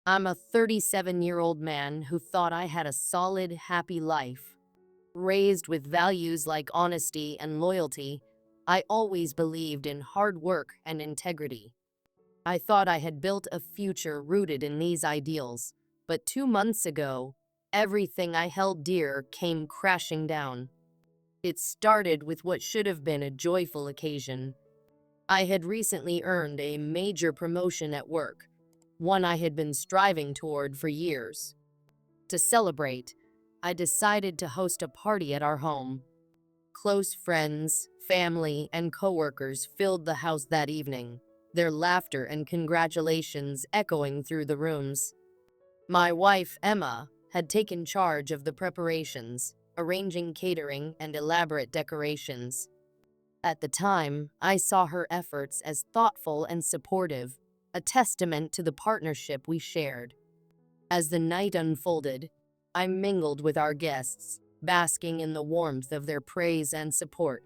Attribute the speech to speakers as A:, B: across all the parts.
A: I'm a 37-year-old man who thought I had a solid, happy life. Raised with values like honesty and loyalty, I always believed in hard work and integrity. I thought I had built a future rooted in these ideals, but 2 months ago, everything I held dear came crashing down. It started with what should have been a joyful occasion. I had recently earned a major promotion at work, one I had been striving toward for years. To celebrate, I decided to host a party at our home. Close friends, family, and coworkers filled the house that evening, their laughter and congratulations echoing through the rooms. My wife, Emma, had taken charge of the preparations, arranging catering and elaborate decorations. At the time, I saw her efforts as thoughtful and supportive, a testament to the partnership we shared. As the night unfolded, I mingled with our guests, basking in the warmth of their praise and support.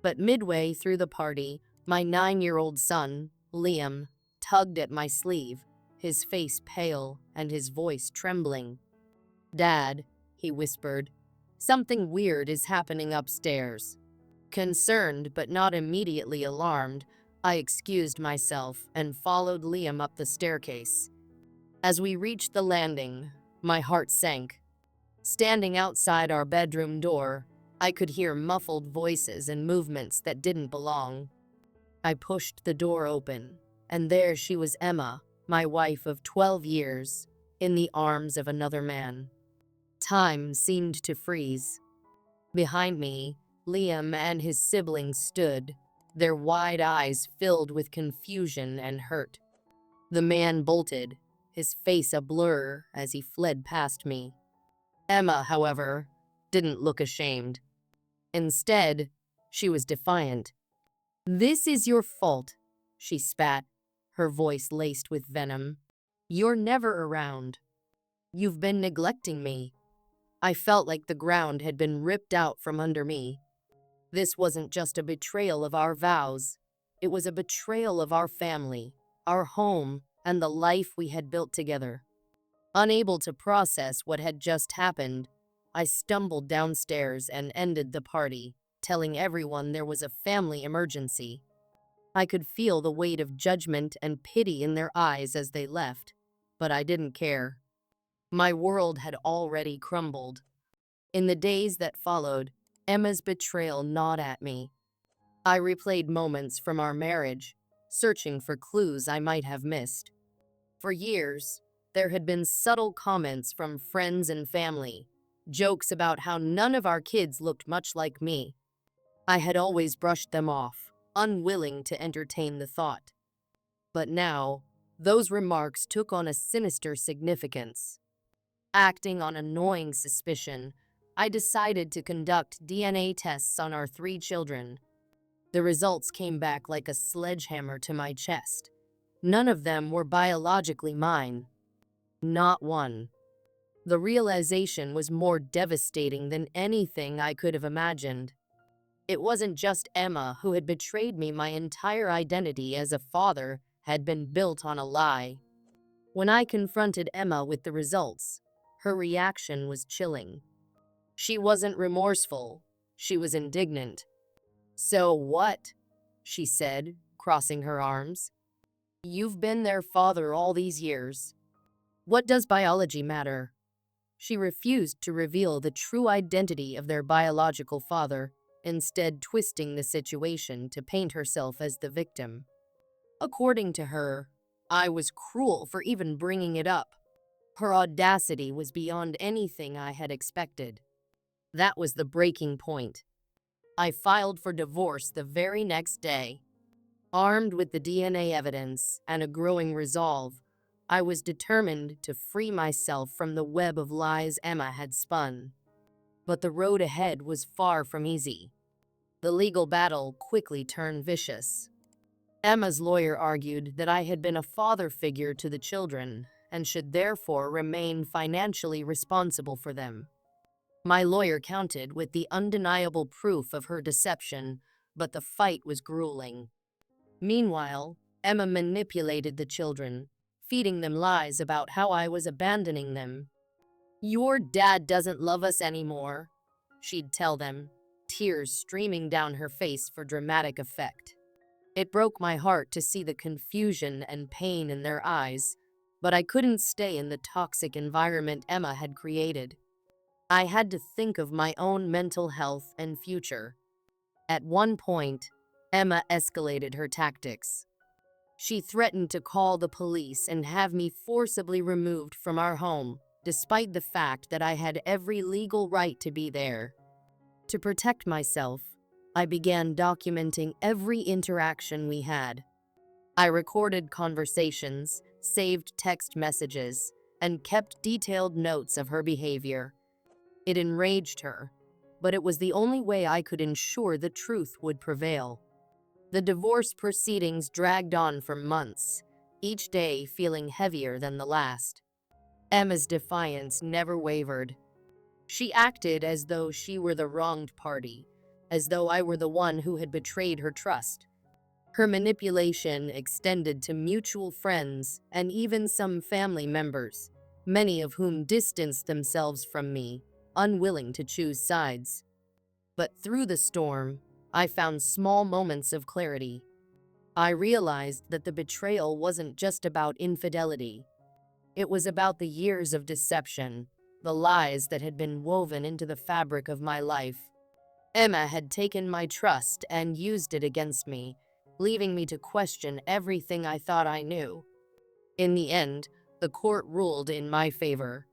A: But midway through the party, my 9-year-old son, Liam, tugged at my sleeve, his face pale and his voice trembling. "Dad," he whispered, "something weird is happening upstairs." Concerned but not immediately alarmed, I excused myself and followed Liam up the staircase. As we reached the landing, my heart sank. Standing outside our bedroom door, I could hear muffled voices and movements that didn't belong. I pushed the door open, and there she was, Emma, my wife of 12 years, in the arms of another man. Time seemed to freeze. Behind me, Liam and his siblings stood, their wide eyes filled with confusion and hurt. The man bolted, his face a blur as he fled past me. Emma, however, didn't look ashamed. Instead, she was defiant. "This is your fault," she spat, her voice laced with venom. "You're never around. You've been neglecting me." I felt like the ground had been ripped out from under me. This wasn't just a betrayal of our vows. It was a betrayal of our family, our home, and the life we had built together. Unable to process what had just happened, I stumbled downstairs and ended the party, telling everyone there was a family emergency. I could feel the weight of judgment and pity in their eyes as they left, but I didn't care. My world had already crumbled. In the days that followed, Emma's betrayal gnawed at me. I replayed moments from our marriage, searching for clues I might have missed. For years, there had been subtle comments from friends and family, jokes about how none of our kids looked much like me. I had always brushed them off, unwilling to entertain the thought. But now, those remarks took on a sinister significance. Acting on a gnawing suspicion, I decided to conduct DNA tests on our 3 children. The results came back like a sledgehammer to my chest. None of them were biologically mine. Not one. The realization was more devastating than anything I could have imagined. It wasn't just Emma who had betrayed me. My entire identity as a father had been built on a lie. When I confronted Emma with the results, her reaction was chilling. She wasn't remorseful. She was indignant. "So what?" she said, crossing her arms. "You've been their father all these years. What does biology matter?" She refused to reveal the true identity of their biological father, instead twisting the situation to paint herself as the victim. According to her, I was cruel for even bringing it up. Her audacity was beyond anything I had expected. That was the breaking point. I filed for divorce the very next day. Armed with the DNA evidence and a growing resolve, I was determined to free myself from the web of lies Emma had spun. But the road ahead was far from easy. The legal battle quickly turned vicious. Emma's lawyer argued that I had been a father figure to the children and should therefore remain financially responsible for them. My lawyer countered with the undeniable proof of her deception, but the fight was grueling. Meanwhile, Emma manipulated the children, feeding them lies about how I was abandoning them. "Your dad doesn't love us anymore," she'd tell them, tears streaming down her face for dramatic effect. It broke my heart to see the confusion and pain in their eyes, but I couldn't stay in the toxic environment Emma had created. I had to think of my own mental health and future. At one point, Emma escalated her tactics. She threatened to call the police and have me forcibly removed from our home, despite the fact that I had every legal right to be there. To protect myself, I began documenting every interaction we had. I recorded conversations, saved text messages, and kept detailed notes of her behavior. It enraged her, but it was the only way I could ensure the truth would prevail. The divorce proceedings dragged on for months, each day feeling heavier than the last. Emma's defiance never wavered. She acted as though she were the wronged party, as though I were the one who had betrayed her trust. Her manipulation extended to mutual friends and even some family members, many of whom distanced themselves from me, unwilling to choose sides. But through the storm, I found small moments of clarity. I realized that the betrayal wasn't just about infidelity. It was about the years of deception, the lies that had been woven into the fabric of my life. Emma had taken my trust and used it against me, leaving me to question everything I thought I knew. In the end, the court ruled in my favor.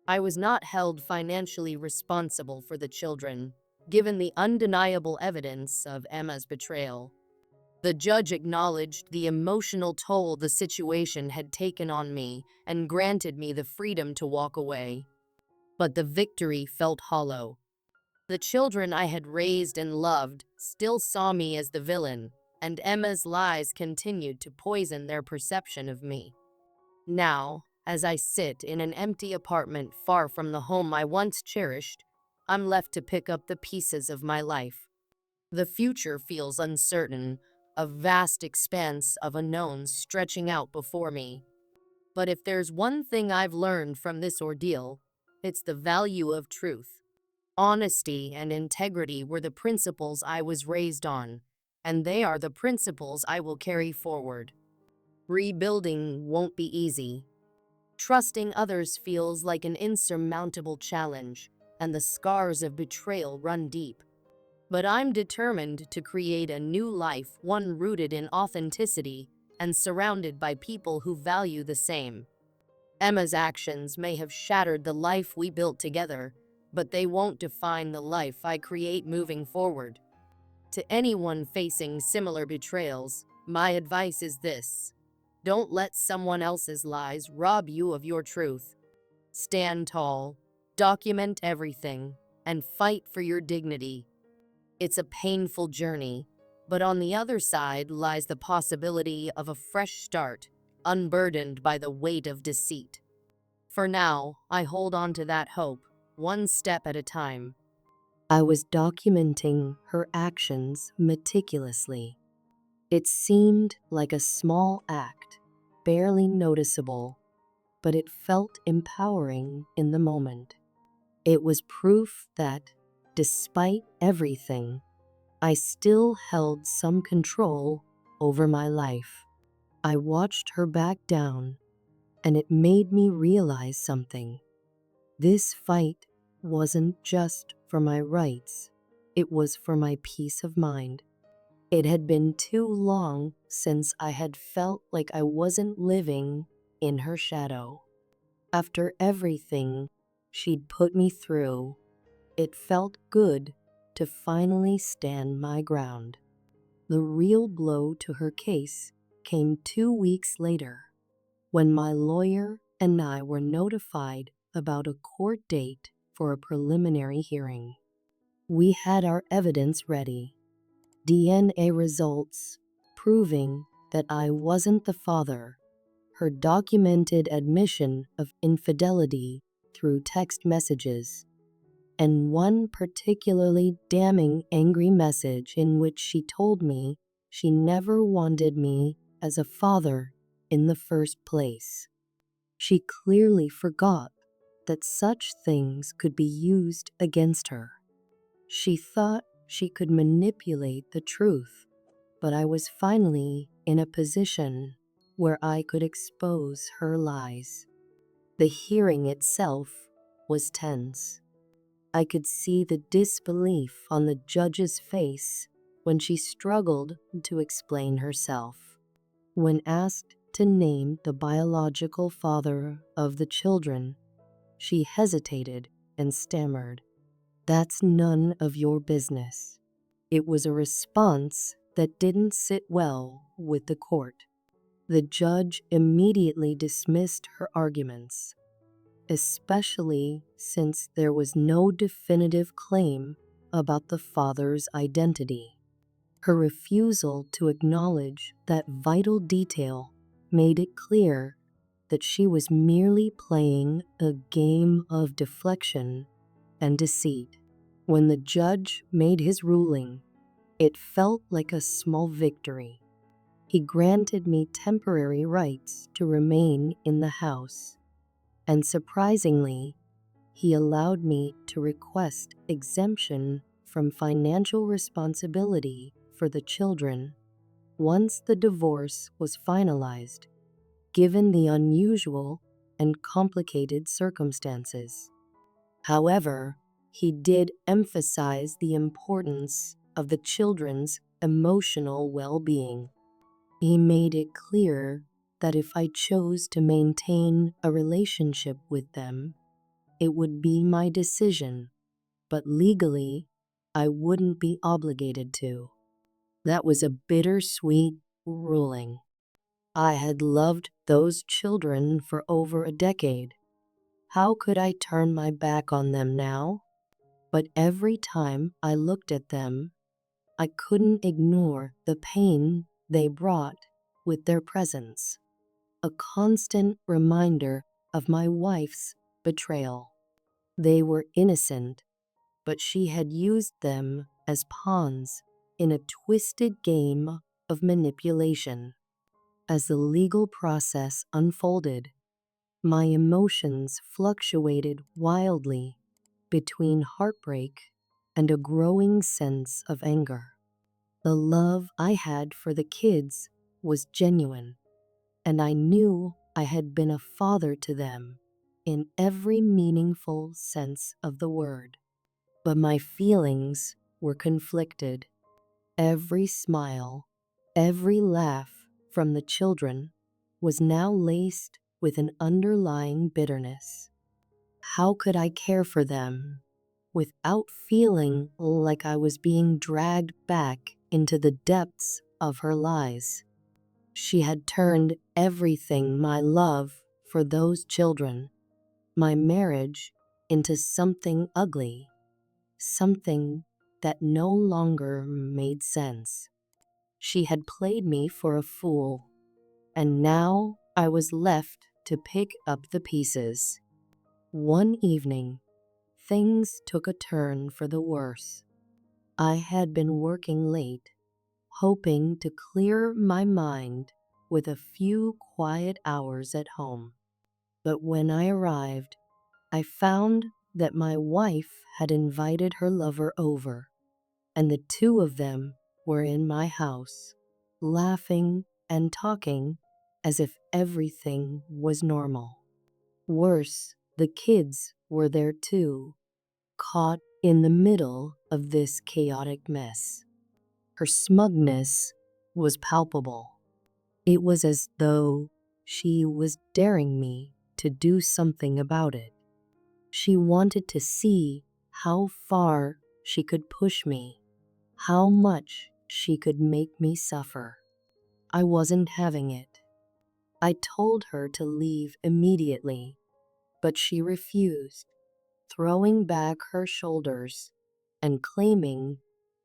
A: I was not held financially responsible for the children, given the undeniable evidence of Emma's betrayal. The judge acknowledged the emotional toll the situation had taken on me and granted me the freedom to walk away. But the victory felt hollow. The children I had raised and loved still saw me as the villain, and Emma's lies continued to poison their perception of me. Now, as I sit in an empty apartment far from the home I once cherished, I'm left to pick up the pieces of my life. The future feels uncertain, a vast expanse of unknowns stretching out before me. But if there's one thing I've learned from this ordeal, it's the value of truth. Honesty and integrity were the principles I was raised on, and they are the principles I will carry forward. Rebuilding won't be easy. Trusting others feels like an insurmountable challenge, and the scars of betrayal run deep. But I'm determined to create a new life, one rooted in authenticity and surrounded by people who value the same. Emma's actions may have shattered the life we built together, but they won't define the life I create moving forward. To anyone facing similar betrayals, my advice is this: don't let someone else's lies rob you of your truth. Stand tall, document everything, and fight for your dignity. It's a painful journey, but on the other side lies the possibility of a fresh start, unburdened by the weight of deceit. For now, I hold on to that hope, one step at a time. I was documenting her actions meticulously. It seemed like a small act, barely noticeable, but it felt empowering in the moment. It was proof that, despite everything, I still held some control over my life. I watched her back down, and it made me realize something. This fight wasn't just for my rights, it was for my peace of mind. It had been too long since I had felt like I wasn't living in her shadow. After everything she'd put me through, it felt good to finally stand my ground. The real blow to her case came 2 weeks later, when my lawyer and I were notified about a court date for a preliminary hearing. We had our evidence ready. DNA results proving that I wasn't the father, her documented admission of infidelity through text messages, and one particularly damning angry message in which she told me she never wanted me as a father in the first place. She clearly forgot that such things could be used against her. She thought she could manipulate the truth, but I was finally in a position where I could expose her lies. The hearing itself was tense. I could see the disbelief on the judge's face when she struggled to explain herself. When asked to name the biological father of the children, she hesitated and stammered, "That's none of your business." It was a response that didn't sit well with the court. The judge immediately dismissed her arguments, especially since there was no definitive claim about the father's identity. Her refusal to acknowledge that vital detail made it clear that she was merely playing a game of deflection and deceit. When the judge made his ruling, it felt like a small victory. He granted me temporary rights to remain in the house, and surprisingly, he allowed me to request exemption from financial responsibility for the children once the divorce was finalized, given the unusual and complicated circumstances. However, he did emphasize the importance of the children's emotional well-being. He made it clear that if I chose to maintain a relationship with them, it would be my decision, but legally, I wouldn't be obligated to. That was a bittersweet ruling. I had loved those children for over a decade. How could I turn my back on them now? But every time I looked at them, I couldn't ignore the pain they brought with their presence, a constant reminder of my wife's betrayal. They were innocent, but she had used them as pawns in a twisted game of manipulation. As the legal process unfolded, my emotions fluctuated wildly between heartbreak and a growing sense of anger. The love I had for the kids was genuine, and I knew I had been a father to them in every meaningful sense of the word. But my feelings were conflicted. Every smile, every laugh from the children was now laced with an underlying bitterness. How could I care for them without feeling like I was being dragged back into the depths of her lies? She had turned everything, my love for those children, my marriage, into something ugly, something that no longer made sense. She had played me for a fool, and now I was left to pick up the pieces. One evening, things took a turn for the worse. I had been working late, hoping to clear my mind with a few quiet hours at home. But when I arrived, I found that my wife had invited her lover over, and the two of them were in my house, laughing and talking as if everything was normal. Worse, the kids were there too, caught in the middle of this chaotic mess. Her smugness was palpable. It was as though she was daring me to do something about it. She wanted to see how far she could push me, how much she could make me suffer. I wasn't having it. I told her to leave immediately, but she refused, throwing back her shoulders and claiming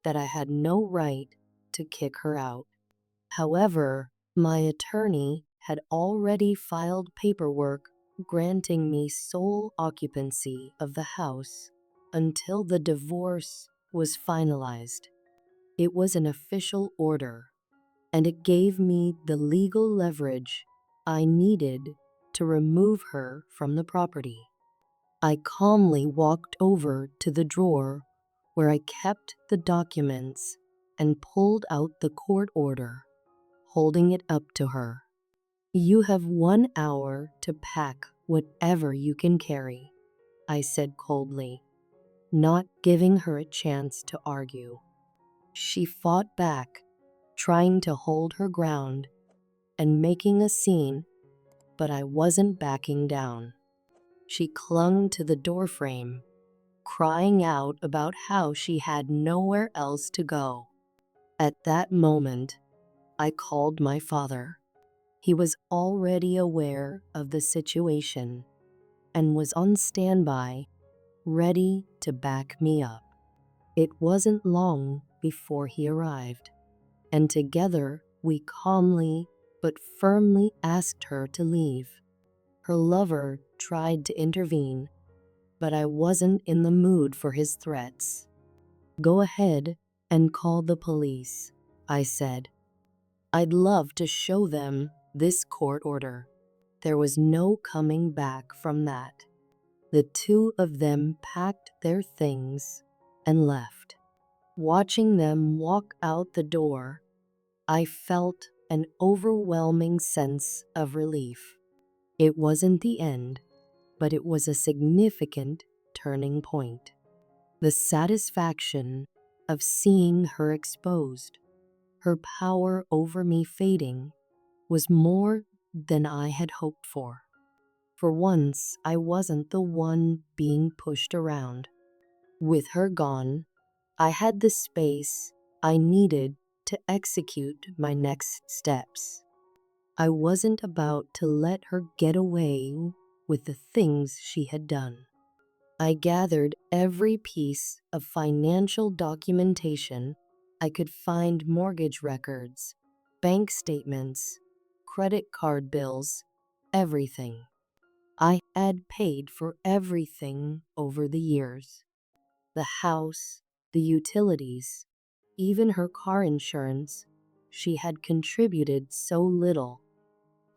A: that I had no right to kick her out. However, my attorney had already filed paperwork granting me sole occupancy of the house until the divorce was finalized. It was an official order, and it gave me the legal leverage I needed to remove her from the property. I calmly walked over to the drawer where I kept the documents and pulled out the court order, holding it up to her. "You have 1 hour to pack whatever you can carry," I said coldly, not giving her a chance to argue. She fought back, trying to hold her ground and making a scene, but I wasn't backing down. She clung to the doorframe, crying out about how she had nowhere else to go. At that moment, I called my father. He was already aware of the situation and was on standby, ready to back me up. It wasn't long before he arrived, and together we calmly but firmly asked her to leave. Her lover tried to intervene, but I wasn't in the mood for his threats. "Go ahead and call the police," I said. "I'd love to show them this court order." There was no coming back from that. The two of them packed their things and left. Watching them walk out the door, I felt an overwhelming sense of relief. It wasn't the end, but it was a significant turning point. The satisfaction of seeing her exposed, her power over me fading, was more than I had hoped for. For once, I wasn't the one being pushed around. With her gone, I had the space I needed to execute my next steps. I wasn't about to let her get away with the things she had done. I gathered every piece of financial documentation I could find: mortgage records, bank statements, credit card bills, everything. I had paid for everything over the years: the house, the utilities, even her car insurance. She had contributed so little,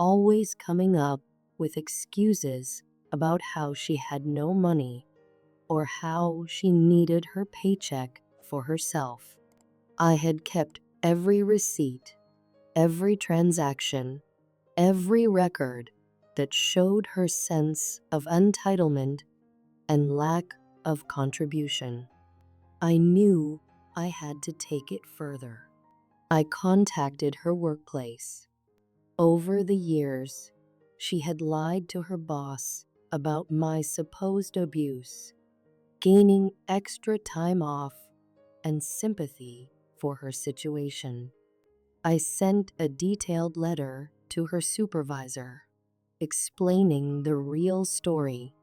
A: always coming up with excuses about how she had no money or how she needed her paycheck for herself. I had kept every receipt, every transaction, every record that showed her sense of entitlement and lack of contribution. I knew I had to take it further. I contacted her workplace. Over the years, she had lied to her boss about my supposed abuse, gaining extra time off and sympathy for her situation. I sent a detailed letter to her supervisor, explaining the real story,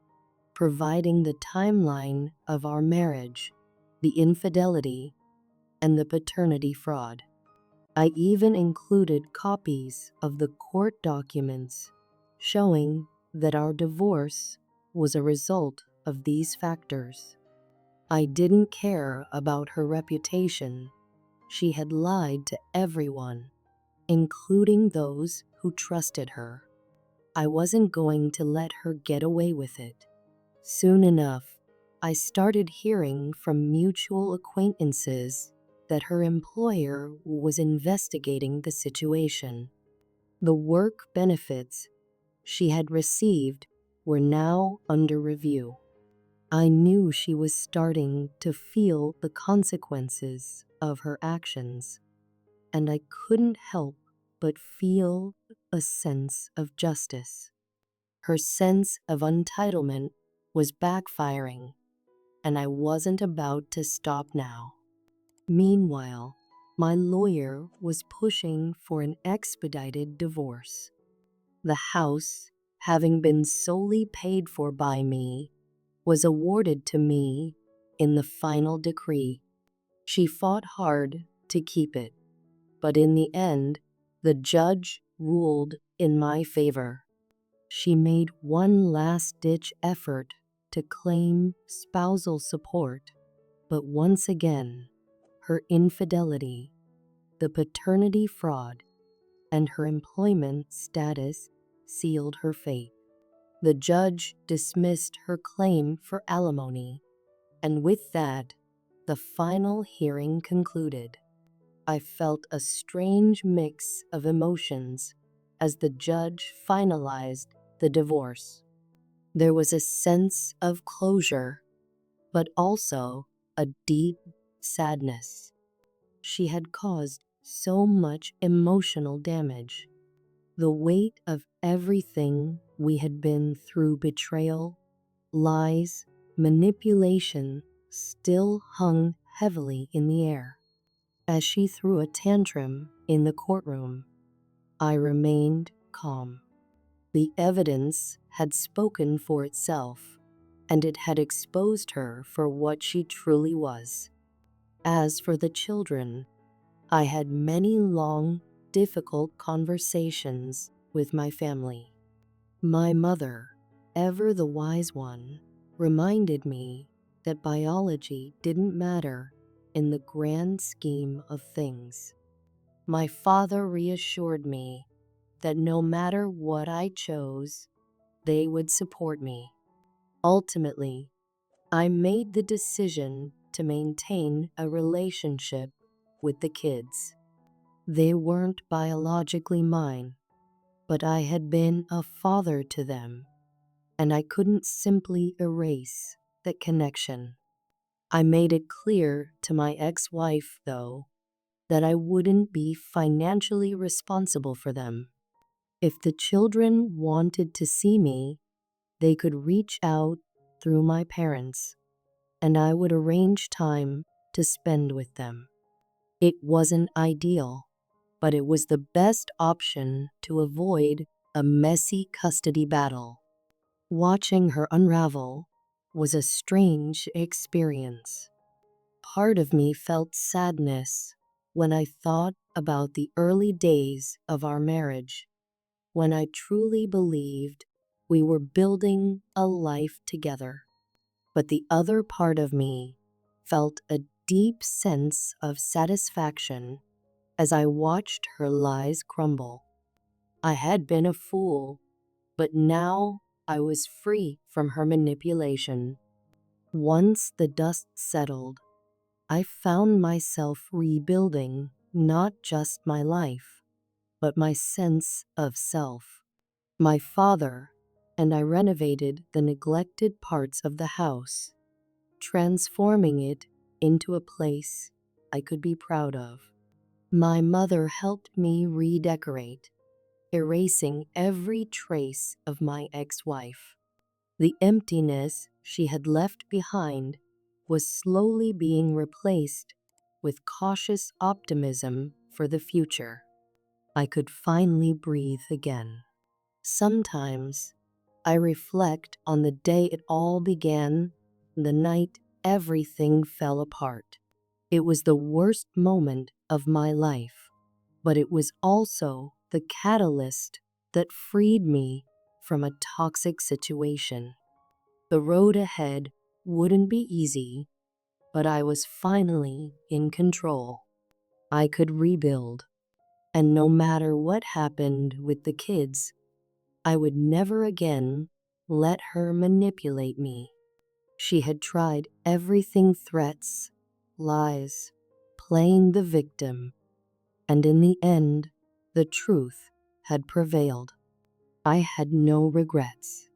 A: providing the timeline of our marriage, the infidelity, and the paternity fraud. I even included copies of the court documents showing that our divorce was a result of these factors. I didn't care about her reputation. She had lied to everyone, including those who trusted her. I wasn't going to let her get away with it. Soon enough, I started hearing from mutual acquaintances that her employer was investigating the situation. The work benefits she had received were now under review. I knew she was starting to feel the consequences of her actions, and I couldn't help but feel a sense of justice. Her sense of entitlement was backfiring, and I wasn't about to stop now. Meanwhile, my lawyer was pushing for an expedited divorce. The house, having been solely paid for by me, was awarded to me in the final decree. She fought hard to keep it, but in the end, the judge ruled in my favor. She made one last-ditch effort to claim spousal support, but once again, her infidelity, the paternity fraud, and her employment status sealed her fate. The judge dismissed her claim for alimony, and with that, the final hearing concluded. I felt a strange mix of emotions as the judge finalized the divorce. There was a sense of closure, but also a deep sadness. She had caused so much emotional damage. The weight of everything we had been through, betrayal, lies, manipulation, still hung heavily in the air. As she threw a tantrum in the courtroom, I remained calm. The evidence had spoken for itself, and it had exposed her for what she truly was. As for the children, I had many long, difficult conversations with my family. My mother, ever the wise one, reminded me that biology didn't matter in the grand scheme of things. My father reassured me that no matter what I chose, they would support me. Ultimately, I made the decision to maintain a relationship with the kids. They weren't biologically mine, but I had been a father to them, and I couldn't simply erase that connection. I made it clear to my ex-wife, though, that I wouldn't be financially responsible for them. If the children wanted to see me, they could reach out through my parents, and I would arrange time to spend with them. It wasn't ideal, but it was the best option to avoid a messy custody battle. Watching her unravel was a strange experience. Part of me felt sadness when I thought about the early days of our marriage, when I truly believed we were building a life together. But the other part of me felt a deep sense of satisfaction as I watched her lies crumble. I had been a fool, but now I was free from her manipulation. Once the dust settled, I found myself rebuilding not just my life, but my sense of self. My father and I renovated the neglected parts of the house, transforming it into a place I could be proud of. My mother helped me redecorate, erasing every trace of my ex-wife. The emptiness she had left behind was slowly being replaced with cautious optimism for the future. I could finally breathe again. Sometimes I reflect on the day it all began, the night everything fell apart. It was the worst moment of my life, but it was also the catalyst that freed me from a toxic situation. The road ahead wouldn't be easy, but I was finally in control. I could rebuild, and no matter what happened with the kids, I would never again let her manipulate me. She had tried everything: threats, lies, playing the victim, and in the end, the truth had prevailed. I had no regrets.